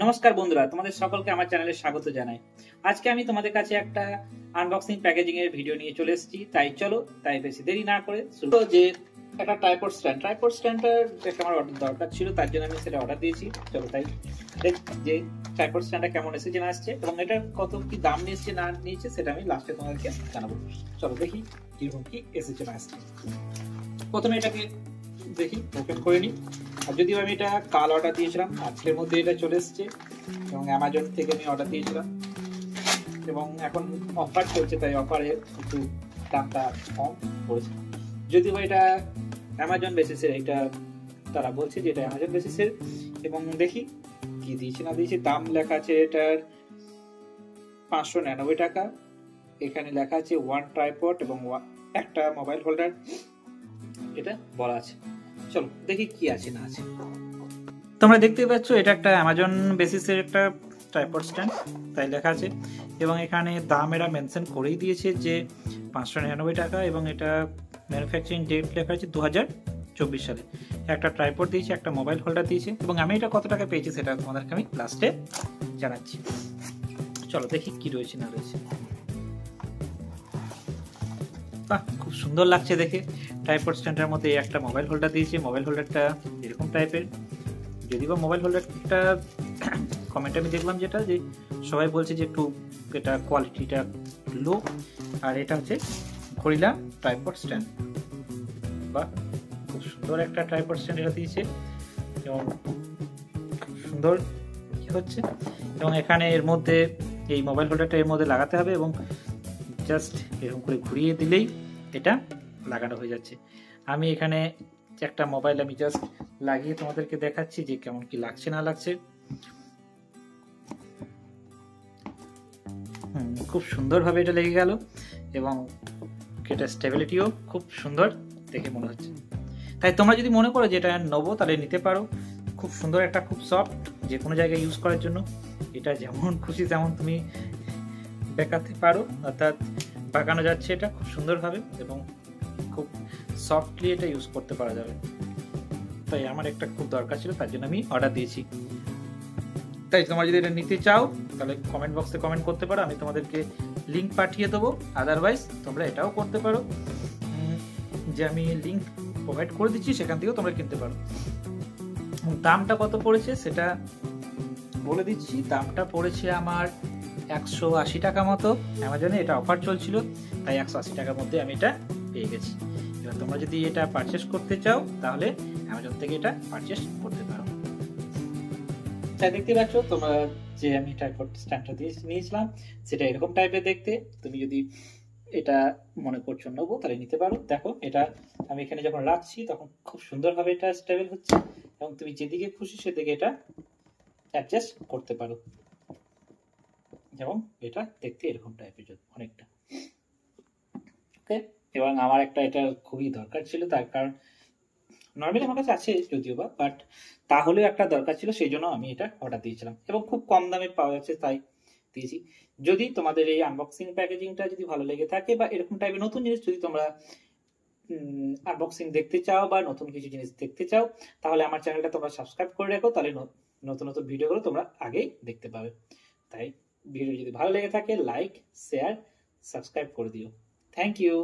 নমস্কার বন্ধুরা, তোমাদের সকলকে আমার চ্যানেলে স্বাগত জানাই। আজকে আমি তোমাদের কাছে একটা আনবক্সিং প্যাকেজিং এর ভিডিও নিয়ে চলে এসেছি। তাই বেশি দেরি না করে শুরু যে একটা ট্রাইপড স্ট্যান্ডটার একটা আমার দরকার ছিল, তার জন্য আমি সেটা অর্ডার দিয়েছি। চলো তাই যে ট্রাইপড স্ট্যান্ডটা কেমন এসেছে না আসছে এবং এটা কত কি দাম নিয়েছে না নিয়েছে সেটা আমি লাস্টে তোমাদেরকে জানাবো। চলো দেখি কিরকম কি এসেছে না আসছে। প্রথমে এটাকে দেখি ওপেন করে নিই। আর যদিও আমি এটা কাল অর্ডার দিয়েছিলাম, আজকের মধ্যে এটা চলে এসেছে এবং অ্যামাজন থেকে আমি অর্ডার দিয়েছিলাম এবং এখন অফার চলছে, তাই অফারে একটু দামটা কম পড়েছে। যদিও এটা অ্যামাজন বেসিসের, এটা তারা বলছে যে এটা অ্যামাজন বেসিসের। এবং দেখি কি দিয়েছে না দিয়েছে। দাম লেখা আছে এটার 599 টাকা। এখানে লেখা আছে ওয়ান ট্রাইপড এবং একটা মোবাইল হোল্ডার, এটা বলা আছে। চলো দেখি কি আছে না আছে। তোমরা দেখতেই পাচ্ছ এটা একটা অ্যামাজন বেসিসের একটা ট্রাইপড স্ট্যান্ড, তাই লেখা আছে। এবং এখানে দাম এরা মেনশন করেই দিয়েছে যে 599 টাকা এবং এটা ম্যানুফ্যাকচারিং ডেট লেখা আছে 2024 সালে। একটা ট্রাইপড দিয়েছে, একটা মোবাইল হোল্ডার দিয়েছে এবং আমি এটা কত টাকা পেয়েছি সেটা তোমাদেরকে আমি লাস্টে জানাচ্ছি। চলো দেখি কি রয়েছে না রয়েছে। বাহ, খুব সুন্দর লাগছে দেখে। ট্রাইপড স্ট্যান্ডের মধ্যে একটা মোবাইল হোল্ডার দিয়েছে। মোবাইল হোল্ডারটা এরকম টাইপের, যদিও বা মোবাইল হোল্ডারটা কমেন্টে আমি দেখলাম যেটা যে সবাই বলছে যে একটু এটা কোয়ালিটিটা লো। আর এটা হচ্ছে গরিলা ট্রাইপড স্ট্যান্ড। বাহ, খুব সুন্দর একটা ট্রাইপড স্ট্যান্ড এটা দিয়েছে এবং খুব সুন্দর হচ্ছে। এবং এখানে এর মধ্যে এই মোবাইল হোল্ডারটা এর মধ্যে লাগাতে হবে এবং জাস্ট এরকম করে ঘুরিয়ে দিলেই এটা লাগানো হয়ে যাচ্ছে। আমি এখানে একটা মোবাইল আমি জাস্ট লাগিয়ে তোমাদেরকে দেখাচ্ছি যে কেমন কি লাগছে না লাগছে। খুব সুন্দরভাবে এটা লেগে গেল এবং এটা স্টেবিলিটিও খুব সুন্দর দেখে মনে হচ্ছে। তাই তোমরা যদি মনে করো যে এটা নেবো তাহলে নিতে পারো। খুব সুন্দর একটা, খুব সফট, যে কোনো জায়গায় ইউজ করার জন্য এটা যেমন খুশি তেমন তুমি বেঁকাতে পারো, অর্থাৎ বাঁকানো যাচ্ছে এটা খুব সুন্দরভাবে এবং খুব সফটলি এটা ইউজ করতে পারা যাবে। তাই আমার একটা খুব দরকার ছিল, তার জন্য আমি অর্ডার দিয়েছি। তাই তোমরা যদি এটা নিতে চাও তাহলে কমেন্ট বক্সে কমেন্ট করতে পারো, আমি তোমাদেরকে লিঙ্ক পাঠিয়ে দেবো। আদারওয়াইজ তোমরা এটাও করতে পারো যে আমি লিঙ্ক প্রোভাইড করে দিচ্ছি, সেখান থেকেও তোমরা কিনতে পারো। দামটা কত পড়েছে সেটা বলে দিচ্ছি। দামটা পড়েছে আমার 180 টাকা মতো অ্যামাজনে। এটা অফার চলছিল, তাই 180 টাকার মধ্যে আমি এটা পেয়ে গেছি। এবার তোমরা যদি এটা পারচেস করতে চাও তাহলে অ্যামাজন থেকে এটা পারচেস করতে পারো। তাই দেখতে পাচ্ছ তোমরা যে আমি ট্রাইপড স্ট্যান্ডটা নিয়েছিলাম সেটা এরকম টাইপের দেখতে। তুমি যদি এটা মনে করছো নেবো তাহলে নিতে পারো। দেখো এটা আমি এখানে যখন রাখছি তখন খুব সুন্দরভাবে এটা স্টেবল হচ্ছে এবং তুমি যেদিকে খুশি সেদিকে এটা অ্যাডজাস্ট করতে পারো। যেমন এটা দেখতে এরকম টাইপের অনেকটা। ওকে, এবং আমার একটা এটা খুবই দরকার ছিল, তার কারণ নর্মালি আমার কাছে আছে যদিও বা, বাট তাহলেও একটা দরকার ছিল, সেই জন্য আমি এটা অর্ডার দিয়েছিলাম এবং খুব কম দামে পাওয়া যাচ্ছে তাই দিয়েছি। যদি তোমাদের এই আনবক্সিং প্যাকেজিংটা যদি ভালো লেগে থাকে বা এরকম টাইপের নতুন জিনিস যদি তোমরা আনবক্সিং দেখতে চাও বা নতুন কিছু জিনিস দেখতে চাও তাহলে আমার চ্যানেলটা তোমরা সাবস্ক্রাইব করে রাখো, তাহলে নতুন নতুন ভিডিওগুলো তোমরা আগেই দেখতে পাবে। তাই ভিডিও যদি ভালো লেগে থাকে লাইক, শেয়ার, সাবস্ক্রাইব করে দিও। Thank you.